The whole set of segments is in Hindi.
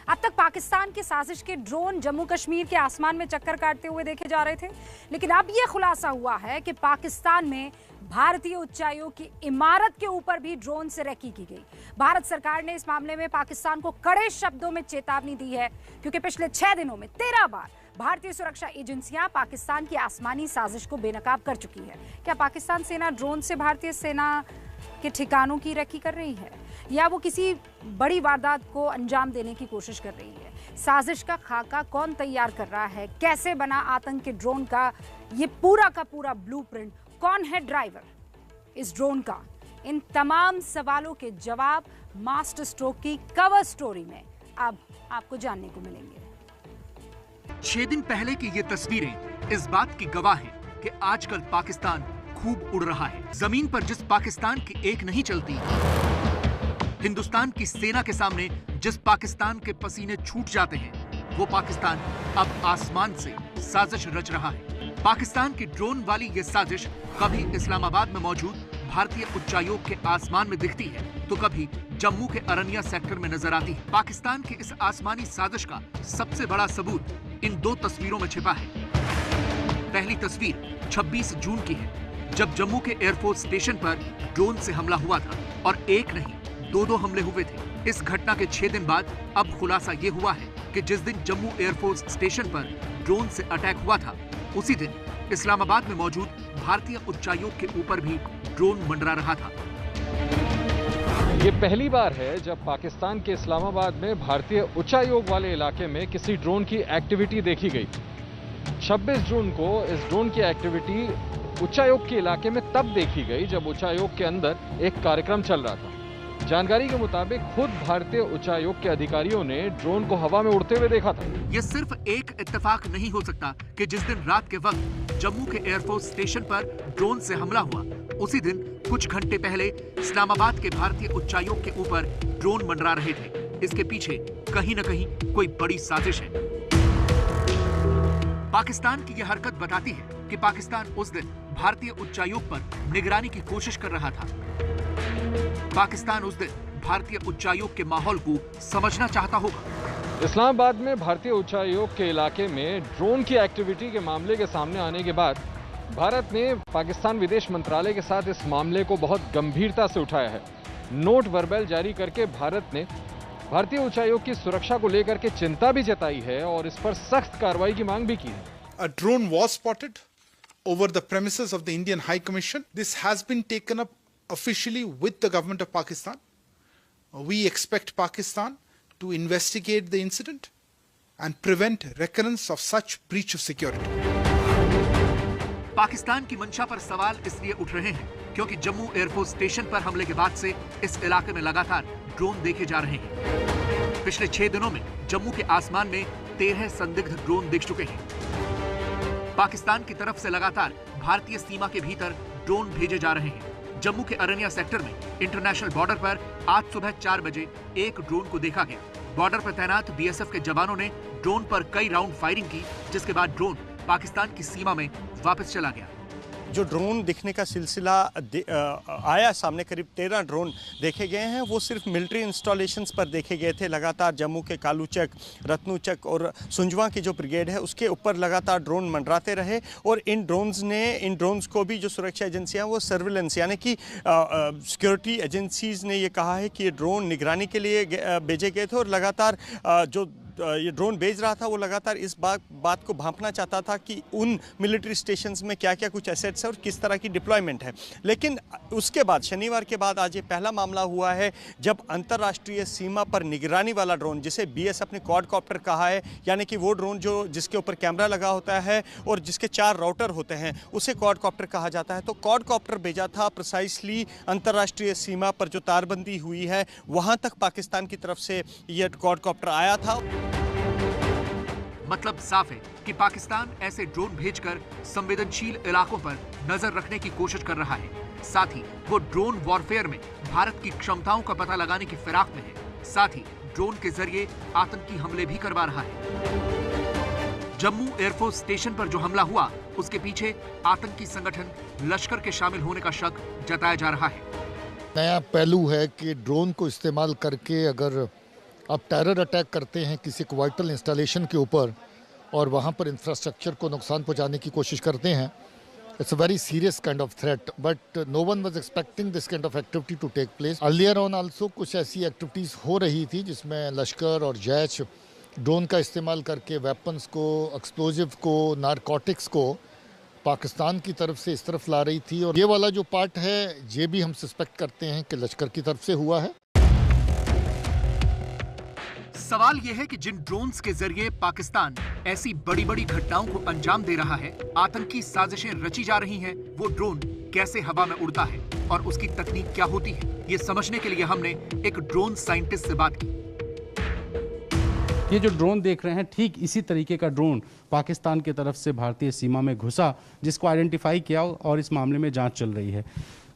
अब तक पाकिस्तान की साजिश के ड्रोन जम्मू कश्मीर के आसमान में चक्कर काटते हुए देखे जा रहे थे, लेकिन अब यह खुलासा हुआ है कि पाकिस्तान में भारतीय उच्चायोग की इमारत के ऊपर भी ड्रोन से रेकी की गई। भारत सरकार ने इस मामले में पाकिस्तान को कड़े शब्दों में चेतावनी दी है, क्योंकि पिछले 6 दिनों में 13 बार भारतीय सुरक्षा एजेंसियां पाकिस्तान की आसमानी साजिश को बेनकाब कर चुकी है। क्या पाकिस्तान सेना ड्रोन से भारतीय सेना के ठिकानों की रेकी कर रही है, या वो किसी बड़ी वारदात को अंजाम देने की कोशिश कर रही है? साजिश का खाका कौन तैयार कर रहा है? कैसे बना आतंक के ड्रोन का ये पूरा का पूरा ब्लूप्रिंट? कौन है ड्राइवर इस ड्रोन का? इन तमाम सवालों के जवाब मास्टर स्ट्रोक की कवर स्टोरी में अब आपको जानने को मिलेंगे। 6 दिन पहले की ये तस्वीरें इस बात की गवाह हैं कि आजकल पाकिस्तान खूब उड़ रहा है। जमीन पर जिस पाकिस्तान की एक नहीं चलती, हिंदुस्तान की सेना के सामने जिस पाकिस्तान के पसीने छूट जाते हैं, वो पाकिस्तान अब आसमान से साजिश रच रहा है। पाकिस्तान की ड्रोन वाली ये साजिश कभी इस्लामाबाद में मौजूद भारतीय उच्चायोग के आसमान में दिखती है, तो कभी जम्मू के अरनिया सेक्टर में नजर आती है। पाकिस्तान की इस आसमानी साजिश का सबसे बड़ा सबूत इन 2 तस्वीरों में छिपा है। पहली तस्वीर 26 जून की है, जब जम्मू के एयरफोर्स स्टेशन पर ड्रोन से हमला हुआ था, और एक नहीं 2 हमले हुए थे। इस घटना के 6 दिन बाद अब खुलासा ये हुआ है कि जिस दिन जम्मू एयरफोर्स स्टेशन पर ड्रोन से अटैक हुआ था, उसी दिन इस्लामाबाद में मौजूद भारतीय उच्चायोग के ऊपर भी ड्रोन मंडरा रहा था। ये पहली बार है जब पाकिस्तान के इस्लामाबाद में भारतीय उच्चायोग वाले इलाके में किसी ड्रोन की एक्टिविटी देखी गई। 26 जून को इस ड्रोन की एक्टिविटी उच्चायोग के इलाके में तब देखी गई जब उच्चायोग के अंदर एक कार्यक्रम चल रहा था। जानकारी के मुताबिक खुद भारतीय उच्चायोग के अधिकारियों ने ड्रोन को हवा में उड़ते हुए देखा था। यह सिर्फ एक इत्तेफाक नहीं हो सकता कि जिस दिन रात के वक्त जम्मू के एयरफोर्स स्टेशन पर ड्रोन से हमला हुआ, उसी दिन कुछ घंटे पहले इस्लामाबाद के भारतीय उच्चायोग के ऊपर ड्रोन मंडरा रहे थे। इसके पीछे कहीं न कहीं कोई बड़ी साजिश है। पाकिस्तान की यह हरकत बताती है कि पाकिस्तान उस दिन भारतीय उच्चायोग पर निगरानी की कोशिश कर रहा था। पाकिस्तान उस दिन भारतीय उच्चायोग के माहौल को समझना चाहता होगा। इस्लामाबाद में भारतीय उच्चायोग के इलाके में ड्रोन की एक्टिविटी के मामले के सामने आने के बाद भारत ने पाकिस्तान विदेश मंत्रालय के साथ इस मामले को बहुत गंभीरता से उठाया है। नोट वर्बल जारी करके भारत ने भारतीय उच्चायोग की सुरक्षा को लेकर के चिंता भी जताई है और इस पर सख्त कार्रवाई की मांग भी की है। A drone was spotted over the premises of the Indian High Commission. This has been taken up officially with the government of Pakistan. We expect Pakistan to investigate the incident and prevent recurrence of such breach of security. Pakistan की मंशा पर सवाल इसलिए उठ रहे हैं क्योंकि जम्मू एयरफोर्स स्टेशन पर हमले के बाद से इस इलाके में लगातार ड्रोन देखे जा रहे हैं। पिछले 6 दिनों में जम्मू के आसमान में 13 संदिग्ध ड्रोन दिख चुके हैं। पाकिस्तान की तरफ से लगातार भारतीय सीमा के भीतर ड्रोन भेजे जा रहे हैं। जम्मू के अरनिया सेक्टर में इंटरनेशनल बॉर्डर पर आज सुबह 4 बजे एक ड्रोन को देखा गया। बॉर्डर पर तैनात बीएसएफ के जवानों ने ड्रोन पर कई राउंड फायरिंग की, जिसके बाद ड्रोन पाकिस्तान की सीमा में वापस चला गया। जो ड्रोन दिखने का सिलसिला आया सामने, करीब 13 ड्रोन देखे गए हैं, वो सिर्फ मिलिट्री इंस्टॉलेशंस पर देखे गए थे। लगातार जम्मू के कालूचक, रत्नूचक और सुंजवा की जो ब्रिगेड है उसके ऊपर लगातार ड्रोन मंडराते रहे, और इन ड्रोन्स को भी जो सुरक्षा एजेंसियां वो सर्विलेंस यानी कि सिक्योरिटी एजेंसीज ने ये कहा है कि ये ड्रोन निगरानी के लिए भेजे गए थे, और लगातार जो ये ड्रोन भेज रहा था वो लगातार इस बात को भांपना चाहता था कि उन मिलिट्री स्टेशंस में क्या क्या कुछ एसेट्स है और किस तरह की डिप्लॉयमेंट है। लेकिन उसके बाद शनिवार के बाद आज ये पहला मामला हुआ है जब अंतर्राष्ट्रीय सीमा पर निगरानी वाला ड्रोन, जिसे बीएसएफ ने क्वाडकॉप्टर कहा है, यानी कि वो ड्रोन जो जिसके ऊपर कैमरा लगा होता है और जिसके 4 राउटर होते हैं, उसे क्वाडकॉप्टर कहा जाता है। तो क्वाडकॉप्टर भेजा था प्रिसाइसली अंतर्राष्ट्रीय सीमा पर जो तारबंदी हुई है वहाँ तक पाकिस्तान की तरफ से ये क्वाडकॉप्टर आया था। मतलब साफ है कि पाकिस्तान ऐसे ड्रोन भेजकर संवेदनशील इलाकों पर नजर रखने की कोशिश कर रहा है। साथ ही वो ड्रोन वॉरफेयर में भारत की क्षमताओं का पता लगाने की फिराक में है। साथ ही ड्रोन के जरिए आतंकी हमले भी करवा रहा है। जम्मू एयरफोर्स स्टेशन पर जो हमला हुआ, उसके पीछे आतंकी संगठन लश्कर के शामिल होने का शक जताया जा रहा है। नया पहलू है कि ड्रोन को इस्तेमाल करके अगर आप टेरर अटैक करते हैं किसी वाइटल इंस्टॉलेशन के ऊपर और वहाँ पर इंफ्रास्ट्रक्चर को नुकसान पहुँचाने की कोशिश करते हैं, it's a very serious kind of threat, but no one was expecting this kind of activity to take place. Earlier on also कुछ ऐसी एक्टिविटीज़ हो रही थी जिसमें लश्कर और जैश ड्रोन का इस्तेमाल करके वेपन्स को, एक्सप्लोजिव को, नारकोटिक्स को पाकिस्तान की तरफ से इस तरफ ला रही थी। और ये वाला जो पार्ट है ये भी हम सस्पेक्ट करते हैं कि लश्कर की तरफ से हुआ है। सवाल यह है कि जिन ड्रोन्स के जरिए पाकिस्तान ऐसी बड़ी बड़ी घटनाओं को अंजाम दे रहा है, आतंकी साजिशें रची जा रही हैं, वो ड्रोन कैसे हवा में उड़ता है और उसकी तकनीक क्या होती है, ये समझने के लिए हमने एक ड्रोन साइंटिस्ट से बात की। ये जो ड्रोन देख रहे हैं, ठीक इसी तरीके का ड्रोन पाकिस्तान की तरफ से भारतीय सीमा में घुसा, जिसको आइडेंटिफाई किया और इस मामले में जांच चल रही है।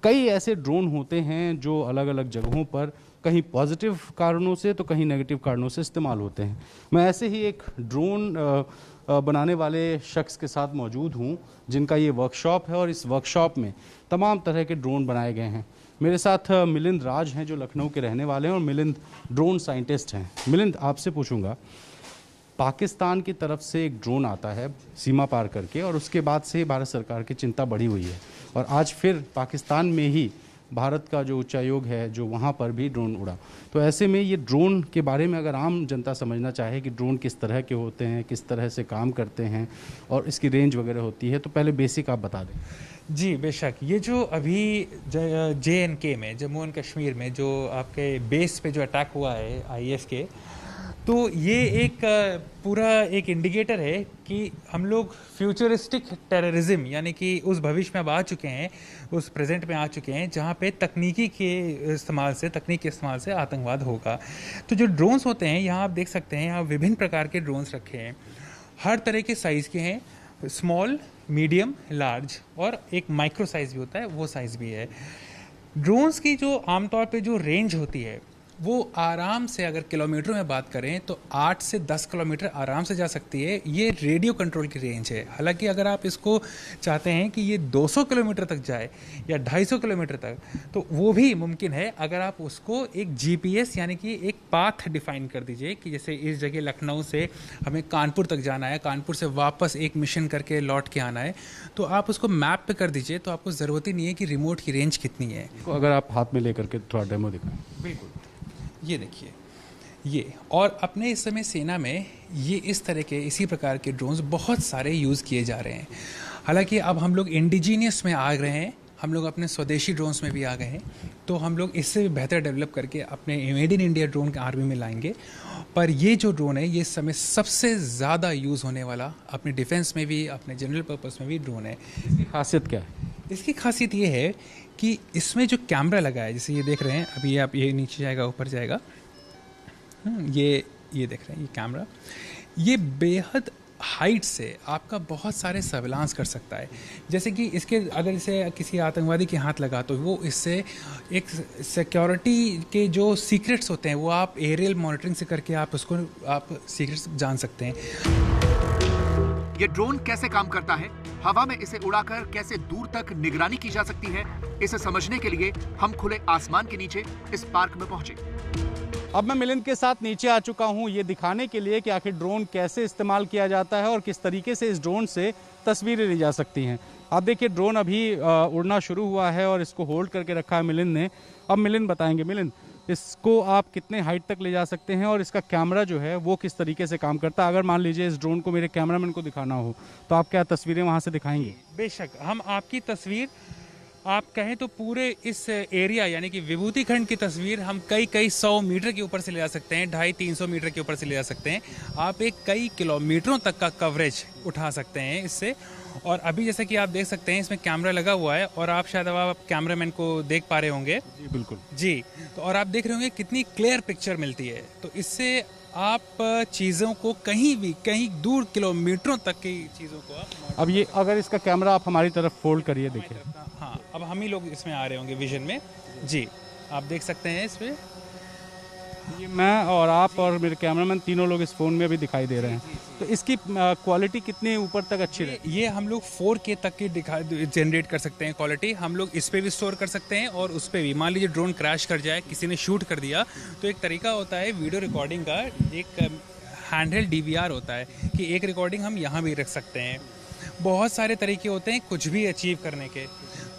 कई ऐसे ड्रोन होते हैं जो अलग अलग जगहों पर कहीं पॉजिटिव कारणों से तो कहीं नेगेटिव कारणों से इस्तेमाल होते हैं। मैं ऐसे ही एक ड्रोन बनाने वाले शख्स के साथ मौजूद हूं, जिनका ये वर्कशॉप है और इस वर्कशॉप में तमाम तरह के ड्रोन बनाए गए हैं। मेरे साथ मिलिंद राज हैं जो लखनऊ के रहने वाले हैं और मिलिंद ड्रोन साइंटिस्ट हैं। मिलिंद, आपसे पूछूंगा, पाकिस्तान की तरफ से एक ड्रोन आता है सीमा पार करके और उसके बाद से भारत सरकार की चिंता बढ़ी हुई है और आज फिर पाकिस्तान में ही भारत का जो उच्चायोग है जो वहाँ पर भी ड्रोन उड़ा। तो ऐसे में ये ड्रोन के बारे में अगर आम जनता समझना चाहे कि ड्रोन किस तरह के होते हैं, किस तरह से काम करते हैं और इसकी रेंज वगैरह होती है, तो पहले बेसिक आप बता दें। जी बेशक, ये जो अभी JNK में, जम्मू एंड कश्मीर में जो आपके बेस पे जो अटैक हुआ है IS के, तो ये एक पूरा एक इंडिकेटर है कि हम लोग फ्यूचरिस्टिक टेररिज्म यानी कि उस भविष्य में अब आ चुके हैं, उस प्रेजेंट में आ चुके हैं जहाँ पे तकनीक के इस्तेमाल से आतंकवाद होगा। तो जो ड्रोन्स होते हैं यहाँ आप देख सकते हैं, यहाँ विभिन्न प्रकार के ड्रोन्स रखे हैं, हर तरह के साइज़ के हैं, स्मॉल, मीडियम, लार्ज और एक माइक्रो साइज़ भी होता है, वो साइज़ भी है। ड्रोन्स की जो आमतौर पे जो रेंज होती है वो आराम से, अगर किलोमीटर में बात करें तो 8 से 10 किलोमीटर आराम से जा सकती है। ये रेडियो कंट्रोल की रेंज है। हालांकि अगर आप इसको चाहते हैं कि ये 200 किलोमीटर तक जाए या 250 किलोमीटर तक, तो वो भी मुमकिन है अगर आप उसको एक GPS यानी कि एक पाथ डिफाइन कर दीजिए कि जैसे इस जगह लखनऊ से हमें कानपुर तक जाना है, कानपुर से वापस एक मिशन करके लौट के आना है, तो आप उसको मैप पे कर दीजिए, तो आपको ज़रूरत ही नहीं है कि रिमोट की रेंज कितनी है। तो अगर आप हाथ में लेकर के थोड़ा डेमो दिखाएं। बिल्कुल, ये देखिए, ये और अपने इस समय सेना में ये इस तरह के इसी प्रकार के ड्रोन्स बहुत सारे यूज़ किए जा रहे हैं। हालांकि अब हम लोग इंडिजीनियस में आ गए हैं, हम लोग अपने स्वदेशी ड्रोन्स में भी आ गए हैं, तो हम लोग इससे भी बेहतर डेवलप करके अपने मेड इन इंडिया ड्रोन के आर्मी में लाएंगे। पर ये जो ड्रोन है ये इस समय सबसे ज़्यादा यूज़ होने वाला अपने डिफेंस में भी, अपने जनरल पर्पस में भी ड्रोन है। इसकी खासियत क्या है? इसकी खासियत ये है कि इसमें जो कैमरा लगा है, जैसे ये देख रहे हैं, अभी आप ये नीचे जाएगा, ऊपर जाएगा, ये देख रहे हैं, ये कैमरा, ये बेहद हाइट से आपका बहुत सारे सर्विलांस कर सकता है। जैसे कि इसके अगर इसे किसी आतंकवादी के हाथ लगा तो वो इससे एक सिक्योरिटी के जो सीक्रेट्स होते हैं वो आप एरियल मॉनिटरिंग से करके आप उसको सीक्रेट्स जान सकते हैं। ये ड्रोन कैसे काम करता है, हवा में इसे उड़ाकर कैसे दूर तक निगरानी की जा सकती है, इसे समझने के लिए हम खुले आसमान के नीचे इस पार्क में पहुंचे। अब मैं मिलिंद के साथ नीचे आ चुका हूं ये दिखाने के लिए कि आखिर ड्रोन कैसे इस्तेमाल किया जाता है और किस तरीके से इस ड्रोन से तस्वीरें ली जा सकती हैं। आप देखिए, ड्रोन अभी उड़ना शुरू हुआ है और इसको होल्ड करके रखा है मिलिंद ने। अब मिलिंद बताएंगे, मिलिंद, इसको आप कितने हाइट तक ले जा सकते हैं और इसका कैमरा जो है वो किस तरीके से काम करता है? अगर मान लीजिए इस ड्रोन को मेरे कैमरामैन को दिखाना हो तो आप क्या तस्वीरें वहाँ से दिखाएंगे? बेशक, हम आपकी तस्वीर, आप कहें तो पूरे इस एरिया यानी कि विभूति खंड की तस्वीर हम कई 100 मीटर के ऊपर से ले जा सकते हैं, 250-300 मीटर के ऊपर से ले जा सकते हैं। आप एक कई किलोमीटरों तक का कवरेज उठा सकते हैं इससे। और अभी जैसे कि आप देख सकते हैं इसमें कैमरा लगा हुआ है और आप शायद अब आप कैमरामैन को देख पा रहे होंगे। जी बिल्कुल जी, तो और आप देख रहे होंगे कितनी क्लियर पिक्चर मिलती है। तो इससे आप चीज़ों को कहीं दूर किलोमीटरों तक की चीज़ों को आप, अब ये अगर इसका कैमरा आप हमारी तरफ फोल्ड करिए, देखिए, हाँ, अब हम ही लोग इसमें आ रहे होंगे विजन में। जी, आप देख सकते हैं इसमें, ये मैं और आप और मेरे कैमरामैन तीनों लोग इस फ़ोन में अभी दिखाई दे रहे हैं, तो इसकी क्वालिटी कितनी ऊपर तक अच्छी रहेगी? ये हम लोग 4K तक की जनरेट कर सकते हैं क्वालिटी। हम लोग इस पे भी स्टोर कर सकते हैं और उस पे भी। मान लीजिए ड्रोन क्रैश कर जाए, किसी ने शूट कर दिया, तो एक तरीका होता है वीडियो रिकॉर्डिंग का, एक हैंडहेल्ड DVR होता है कि एक रिकॉर्डिंग हम यहाँ भी रख सकते हैं। बहुत सारे तरीके होते हैं कुछ भी अचीव करने के।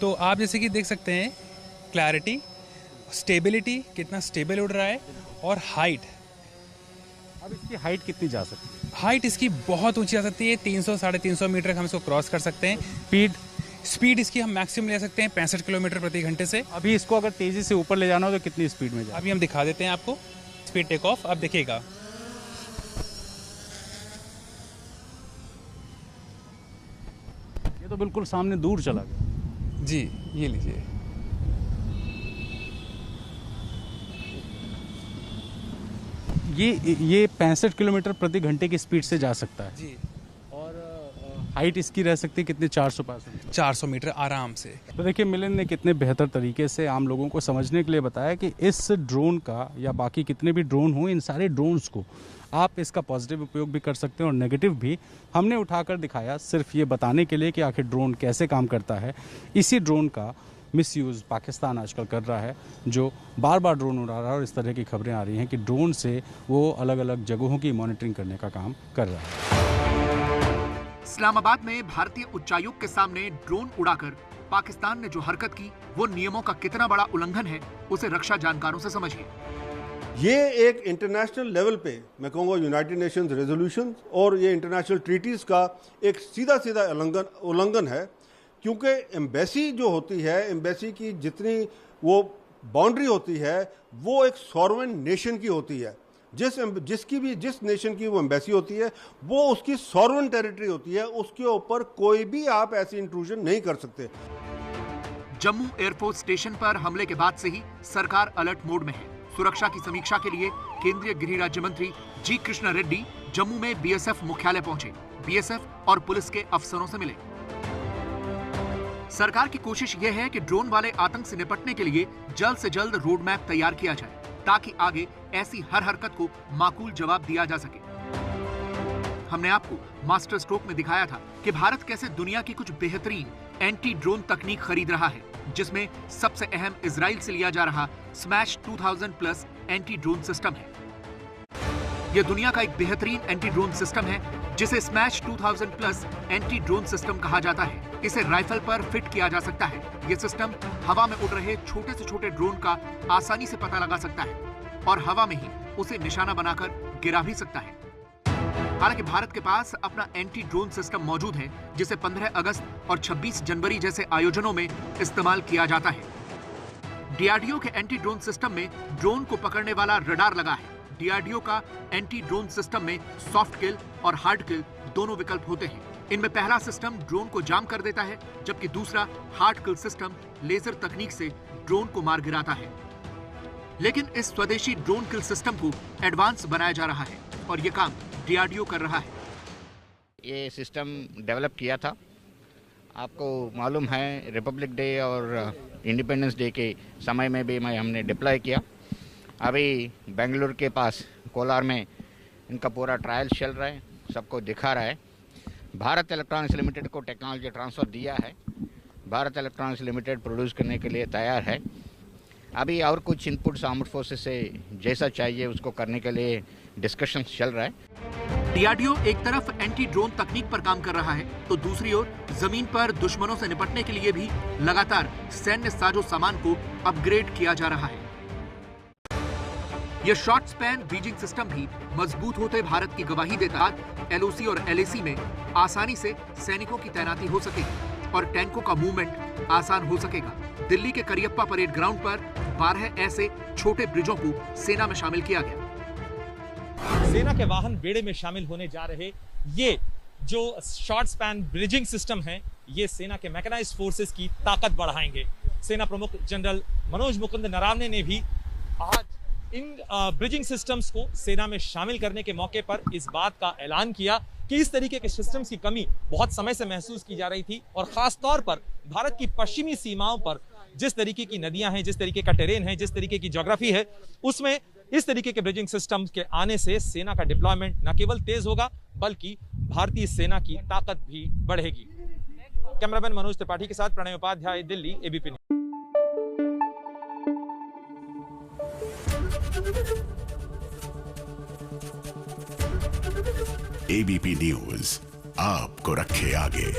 तो आप जैसे कि देख सकते हैं क्लैरिटी, स्टेबिलिटी, कितना स्टेबल उड़ रहा है, और हाइट। अब इसकी हाइट कितनी जा सकती है? हाइट इसकी बहुत ऊंची आ सकती है, 300-350 मीटर हम इसको क्रॉस कर सकते हैं। स्पीड इसकी हम मैक्सिमम ले सकते हैं 65 किलोमीटर प्रति घंटे से। अभी इसको अगर तेज़ी से ऊपर ले जाना हो तो कितनी स्पीड में जाए? अभी हम दिखा देते हैं आपको स्पीड टेक ऑफ। अब देखिएगा, ये तो बिल्कुल सामने दूर चला गया जी। ये लीजिए, ये 65 किलोमीटर प्रति घंटे की स्पीड से जा सकता है जी। और हाइट इसकी रह सकती है कितनी? 400 मीटर आराम से। तो देखिए मिलिंद ने कितने बेहतर तरीके से आम लोगों को समझने के लिए बताया कि इस ड्रोन का या बाकी कितने भी ड्रोन हो, इन सारे ड्रोन्स को आप इसका पॉजिटिव उपयोग भी कर सकते हैं और नेगेटिव भी हमने उठाकर दिखाया, सिर्फ ये बताने के लिए कि आखिर ड्रोन कैसे काम करता है। इसी ड्रोन का मिसयूज़ पाकिस्तान आजकल कर रहा है, जो बार बार ड्रोन उड़ा रहा है और इस तरह की खबरें आ रही हैं कि ड्रोन से वो अलग अलग जगहों की मॉनिटरिंग करने का काम कर रहा है। इस्लामाबाद में भारतीय उच्चायुक्त के सामने ड्रोन उड़ाकर पाकिस्तान ने जो हरकत की, वो नियमों का कितना बड़ा उल्लंघन है, उसे रक्षा जानकारों से समझिए। ये एक इंटरनेशनल लेवल पे, मैं कहूँगा यूनाइटेड नेशंस रेजोल्यूशन और ये इंटरनेशनल ट्रीटीज़ का एक सीधा सीधा उल्लंघन है, क्योंकि एम्बेसी जो होती है, एम्बेसी की जितनी वो बाउंड्री होती है, वो एक सॉवरेन नेशन की होती है। जिस नेशन की वो एम्बेसी होती है, वो उसकी सॉवरेन टेरिटरी होती है, उसके ऊपर कोई भी आप ऐसी इंट्रूजन नहीं कर सकते। जम्मू एयरफोर्स स्टेशन पर हमले के बाद से ही सरकार अलर्ट मोड में है। सुरक्षा की समीक्षा के लिए केंद्रीय गृह राज्य मंत्री जी कृष्णा रेड्डी जम्मू में BSF मुख्यालय पहुंचे, BSF और पुलिस के अफसरों से मिले। सरकार की कोशिश यह है कि ड्रोन वाले आतंक से निपटने के लिए जल्द से जल्द रोड मैप तैयार किया जाए, ताकि आगे ऐसी हर हरकत को माकूल जवाब दिया जा सके। हमने आपको मास्टर स्ट्रोक में दिखाया था कि भारत कैसे दुनिया की कुछ बेहतरीन एंटी ड्रोन तकनीक खरीद रहा है, जिसमें सबसे अहम इजराइल से लिया जा रहा smash 2000 plus anti drone system है। यह दुनिया का एक बेहतरीन एंटी ड्रोन सिस्टम है, जिसे smash 2000 plus anti drone system कहा जाता है। इसे राइफल पर फिट किया जा सकता है। यह सिस्टम हवा में उड़ रहे छोटे से छोटे ड्रोन का आसानी से पता लगा सकता है और हवा में ही उसे निशाना बनाकर गिरा भी सकता है। हालांकि भारत के पास अपना एंटी ड्रोन सिस्टम मौजूद है, जिसे 15 अगस्त और 26 जनवरी जैसे आयोजनों में इस्तेमाल किया जाता है। DRDO के एंटी ड्रोन सिस्टम में ड्रोन को पकड़ने वाला रडार लगा है। DRDO का एंटी ड्रोन सिस्टम में सॉफ्ट किल और हार्ड किल दोनों विकल्प होते हैं। इनमें पहला सिस्टम ड्रोन को जाम कर देता है, जबकि दूसरा हार्ड किल सिस्टम लेजर तकनीक से ड्रोन को मार गिराता है। लेकिन इस स्वदेशी ड्रोन किल सिस्टम को एडवांस बनाया जा रहा है और ये काम DRDO कर रहा है। ये सिस्टम डेवलप किया था, आपको मालूम है, रिपब्लिक डे और इंडिपेंडेंस डे के समय में भी हमने डिप्लॉय किया। अभी बेंगलुरु के पास कोलार में इनका पूरा ट्रायल चल रहा है, सबको दिखा रहा है। भारत इलेक्ट्रॉनिक्स लिमिटेड को टेक्नोलॉजी ट्रांसफ़र दिया है। भारत इलेक्ट्रॉनिक्स लिमिटेड प्रोड्यूस करने के लिए तैयार है। अभी और कुछ इनपुट्स आर्म्ड फोर्सेस से जैसा चाहिए उसको करने के लिए डिस्कशन चल रहा है। DRDO एक तरफ एंटी ड्रोन तकनीक पर काम कर रहा है, तो दूसरी ओर जमीन पर दुश्मनों से निपटने के लिए भी लगातार सैन्य साजो सामान को अपग्रेड किया जा रहा है। यह शॉर्ट स्पैन ब्रीजिंग सिस्टम भी मजबूत होते भारत की गवाही देता है। LOC और LAC में आसानी से सैनिकों की तैनाती हो सकेगी और टैंकों का मूवमेंट आसान हो सकेगा। दिल्ली के करियप्पा परेड ग्राउंड पर 12 ऐसे छोटे ब्रिजों को सेना में शामिल किया गया। सेना के वाहन बेड़े में शामिल होने जा रहे ये जो शॉर्ट स्पैन ब्रिजिंग सिस्टम है, ये सेना के मैकेनाइज्ड फोर्सेस की ताकत बढ़ाएंगे। सेना प्रमुख जनरल मनोज मुकुंद नरावने ने भी आज इन ब्रिजिंग सिस्टम्स को सेना में शामिल करने के मौके पर इस बात का ऐलान किया कि इस तरीके के सिस्टम्स की कमी बहुत समय से महसूस की जा रही थी और खास तौर पर भारत की पश्चिमी सीमाओं पर जिस तरीके की नदियां हैं, जिस तरीके का टेरेन है, जिस तरीके की ज्योग्राफी है, उसमें इस तरीके के ब्रिजिंग सिस्टम के आने से सेना का डिप्लॉयमेंट न केवल तेज होगा बल्कि भारतीय सेना की ताकत भी बढ़ेगी। कैमरामैन मनोज त्रिपाठी के साथ Pranay Upadhyay, Delhi, ABP News. ABP News आपको रखे आगे।